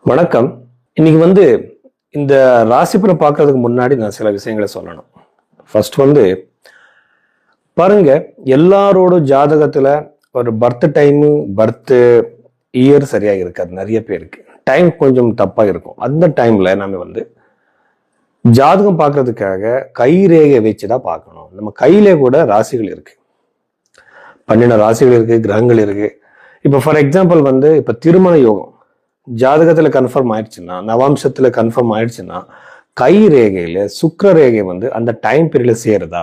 வணக்கம். இன்னைக்கு வந்து இந்த ராசிபலன் பார்க்கறதுக்கு முன்னாடி நான் சில விஷயங்களை சொல்லணும். ஃபர்ஸ்ட் பாருங்க, எல்லாரோட ஜாதகத்துல ஒரு பர்த் டைமு பர்த் இயர் சரியா இருக்காது. நிறைய பேருக்கு டைம் கொஞ்சம் தப்பா இருக்கும். அந்த டைம்ல நம்ம ஜாதகம் பார்க்கறதுக்காக கை ரேகை வச்சுதான் பார்க்கணும். நம்ம கையிலே கூட ராசிகள் இருக்கு, 12 ராசிகள் இருக்கு, கிரகங்கள் இருக்கு. இப்ப ஃபார் எக்ஸாம்பிள் இப்ப திருமண யோகம் ஜாதகத்துல கன்ஃபார்ம் ஆயிடுச்சுன்னா, நவாம்சத்துல கன்ஃபார்ம் ஆயிடுச்சுன்னா, கை ரேகையில சுக்கிர ரேகை அந்த டைம் பீரியட்ல சேருதா,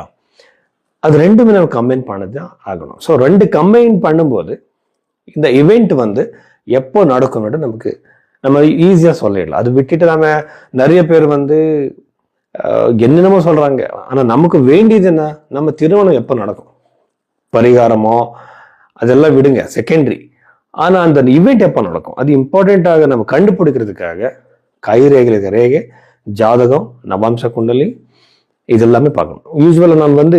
அது ரெண்டுமே நம்ம கம்பைன் பண்ணதான் ஆகணும். ஸோ ரெண்டு கம்பைன் பண்ணும்போது இந்த இவெண்ட் எப்போ நடக்கும்னு நம்ம ஈஸியா சொல்லிடலாம். அது விட்டுட்டு நாம நிறைய பேர் என்னென்னமோ சொல்றாங்க. ஆனா நமக்கு வேண்டியது என்ன? நம்ம திருமணம் எப்போ நடக்கும், பரிகாரமோ அதெல்லாம் விடுங்க, செகண்டரி. ஆனா அந்த ஈவெண்ட் எப்போ நடக்கும் அது இம்பார்ட்டண்ட்டாக நம்ம கண்டுபிடிக்கிறதுக்காக கை ரேகை, ஜாதகம், நவாம்ச குண்டலி இது எல்லாமே பார்க்கணும். யூஸ்வலா நான்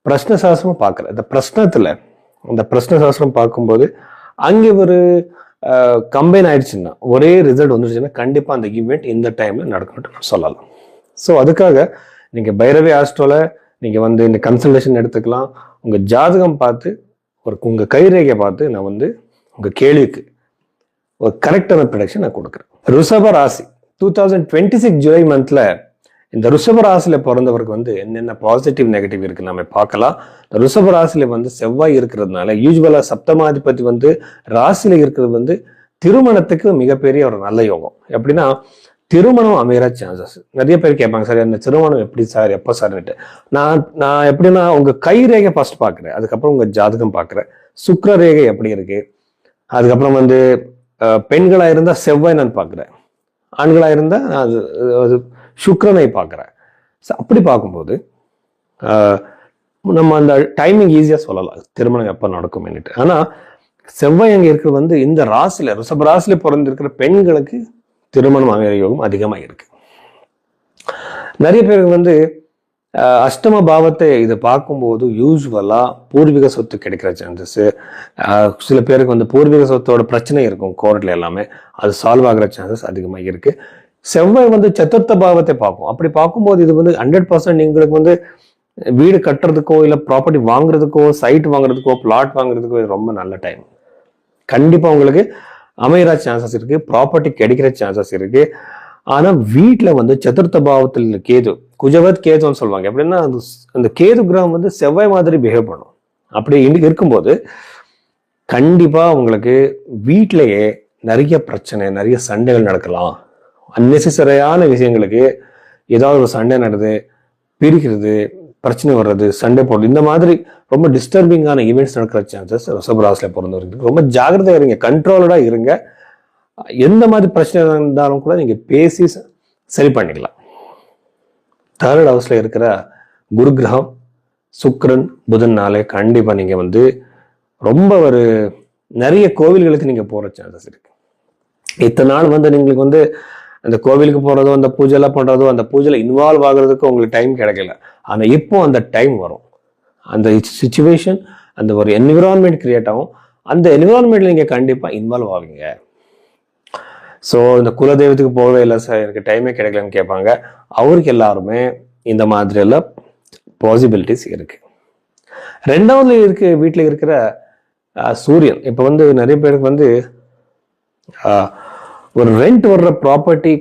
பிரஷ்ன சாஸ்திரமும் பார்க்குறேன். அந்த பிரஷ்ன சாஸ்திரம் பார்க்கும்போது அங்கே ஒரு கம்பைன் ஆயிடுச்சுன்னா, ஒரே ரிசல்ட் வந்துருச்சுன்னா கண்டிப்பா அந்த ஈவெண்ட் இந்த டைம்ல நடக்கணும்னு சொல்லலாம். ஸோ அதுக்காக நீங்க பைரவி ஆஸ்ட்ரோல நீங்க இந்த கன்சல்டேஷன் எடுத்துக்கலாம். உங்க ஜாதகம் பார்த்து உங்க கைரேகையை பார்த்து நான் உங்க கேள்விக்கு ஒரு கரெக்டான ப்ரொடக்ஷன் நான் கொடுக்குறேன். ரிஷப ராசி 2026 ஜூலை மந்த்ல இந்த ரிஷப ராசியில பிறந்தவருக்கு என்னென்ன பாசிட்டிவ் நெகட்டிவ் இருக்கு நம்ம பார்க்கலாம். ரிஷப ராசியில செவ்வாய் இருக்கிறதுனால யூஸ்வலா சப்தமாதிபதி ராசியில இருக்கிறது திருமணத்துக்கு மிகப்பெரிய ஒரு நல்ல யோகம். எப்படின்னா திருமணம் அமைகிற சான்சஸ் நிறைய பேர் கேட்பாங்க, சார் அந்த திருமணம் எப்படி சார், எப்போ சார்ன்னுட்டு. நான் எப்படின்னா உங்க கை ரேகை ஃபர்ஸ்ட் பாக்குறேன், அதுக்கப்புறம் உங்க ஜாதகம் பாக்குறேன், சுக்கிர ரேகை எப்படி இருக்கு, அதுக்கப்புறம் பெண்களா இருந்தா செவ்வாய் நான் பாக்குறேன், ஆண்களா இருந்தா அது சுக்கிரனை பாக்குறேன். அப்படி பார்க்கும்போது நம்ம அந்த டைமிங் ஈஸியா சொல்லலாம் திருமணம் எப்ப நடக்கும். ஆனா செவ்வாய் அங்க இருக்கிறது இந்த ராசியில ரிஷப ராசியில பிறந்திருக்கிற பெண்களுக்கு திருமணம் அமைகிற யோகம் அதிகமா இருக்கு. நிறைய பேருக்கு அஷ்டம பாவத்தை இதை பார்க்கும்போது யூஸ்வலா பூர்வீக சொத்து கிடைக்கிற சான்சஸ், சில பேருக்கு பூர்வீக சொத்தோட பிரச்சனை இருக்கும் கோர்ட்ல எல்லாமே, அது சால்வ் ஆகிற சான்சஸ் அதிகமா இருக்கு. செவ்வாய் சதுர்த்த பாவத்தை பார்க்கும். அப்படி பார்க்கும்போது இது 100% எங்களுக்கு வீடு கட்டுறதுக்கோ இல்ல ப்ராப்பர்ட்டி வாங்குறதுக்கோ சைட் வாங்குறதுக்கோ பிளாட் வாங்குறதுக்கோ இது ரொம்ப நல்ல டைம். கண்டிப்பா உங்களுக்கு அமைகிற சான்சஸ் இருக்கு, ப்ராப்பர்ட்டி கிடைக்கிற சான்சஸ் இருக்கு. ஆனா வீட்டுல சதுர்த்த பாவத்தில் கேது, குஜவத் கேதுன்னு சொல்லுவாங்க. எப்படின்னா அந்த கேது கிரகம் செவ்வாய் மாதிரி பிஹேவ் பண்ணும். அப்படி இருக்கும்போது கண்டிப்பா உங்களுக்கு வீட்டிலேயே நிறைய பிரச்சனை, நிறைய சண்டைகள் நடக்கலாம். அன்னெசரியான விஷயங்களுக்கு ஏதாவது ஒரு சண்டை நடக்குது, பிரிக்கிறது, பிரச்சனை வர்றது, சண்டை போடுறது, இந்த மாதிரி ரொம்ப டிஸ்டர்பிங்கான ஈவெண்ட்ஸ் நடக்கிற சான்சஸ் ரிஷபராசியில பிறந்தவருக்கு. ரொம்ப ஜாகிரதையா இருங்க, கண்ட்ரோலடா இருங்க. எந்த மாதிரி பிரச்சனை இருந்தாலும் கூட நீங்க பேசி சரி பண்ணிக்கலாம். 3rd ஹவுஸ்ல இருக்கிற குரு கிரகம், சுக்கிரன், புதன்னாலே கண்டிப்பா நீங்க ரொம்ப ஒரு நிறைய கோவில்களுக்கு நீங்க போற சான்சஸ் இருக்கு. இத்தனை நாள் நீங்களுக்கு அந்த கோவிலுக்கு போறதோ, அந்த பூஜை எல்லாம் பண்றதோ, அந்த பூஜையில இன்வால்வ் ஆகுறதுக்கு உங்களுக்கு டைம் கிடைக்கல. ஆனா இப்போ அந்த டைம் வரும், அந்த சிச்சுவேஷன், அந்த ஒரு என்விரான்மெண்ட் கிரியேட் ஆகும். அந்த என்விரான்மெண்ட்ல நீங்க கண்டிப்பா இன்வால்வ் ஆவீங்க. ஸோ இந்த குலதெய்வத்துக்கு போகவே இல்லை சார், எனக்கு டைமே கிடைக்கலன்னு கேட்பாங்க. அவருக்கு எல்லாருமே இந்த மாதிரி எல்லாம் பாசிபிலிட்டிஸ் இருக்கு. 2வது வீட்டுல இருக்கிற சூரியன். இப்ப நிறைய பேருக்கு ஒரு ரெண்ட் வர்ற ப்ராப்பர்ட்டி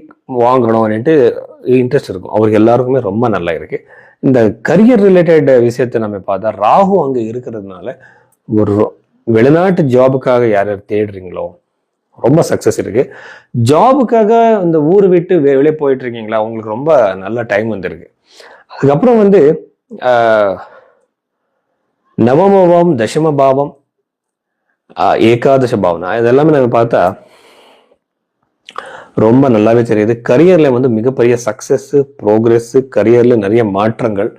வாங்கணும்னுட்டு இன்ட்ரெஸ்ட் இருக்கும். அவருக்கு எல்லாருக்குமே ரொம்ப நல்லா இருக்கு. இந்த கரியர் ரிலேட்டட் விஷயத்தை நம்ம பார்த்தா ராகு அங்க இருக்கிறதுனால ஒரு வெளிநாட்டு ஜாபுக்காக யார் யார் தேடுறீங்களோ ரொம்ப சக்சஸ் இருக்கு. ஜாபுக்காக இந்த ஊர் விட்டு வெளியே போயிட்டு இருக்கீங்களா, உங்களுக்கு ரொம்ப நல்ல டைம் வந்திருக்கு. அதுக்கப்புறம் நவம பாவம், தசம பாவம், ஏகாதச பாவம், இதெல்லாமே நம்ம பார்த்தா ரொம்ப நல்லாவே தெரியுது. கரியர்ல மிகப்பெரிய சக்சஸ், ப்ரோக்ரஸ், கரியர்ல நிறைய மாற்றங்கள்,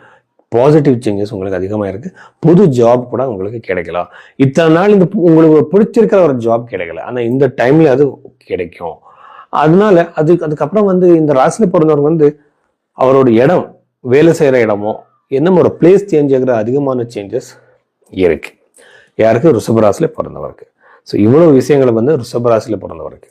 பாசிட்டிவ் சேஞ்சஸ் உங்களுக்கு அதிகமா இருக்கு. புது ஜாப் கூட உங்களுக்கு கிடைக்கலாம். இத்தனை நாள் உங்களுக்கு பிடிச்சிருக்கிற ஒரு ஜாப் கிடைக்கல, ஆனா இந்த டைம்ல அது கிடைக்கும். அதனால அதுக்கப்புறம் இந்த ராசியில பிறந்தவங்க அவரோட இடம், வேலை செய்யற இடமோ என்னமோ ஒரு பிளேஸ் சேஞ்ச் ஆகிற அதிகமான சேஞ்சஸ் இருக்கு. யாருக்கு? ரிஷபராசியில பிறந்தவருக்கு. ஸோ இவ்வளவு விஷயங்களை ரிஷபராசியில பிறந்தவருக்கு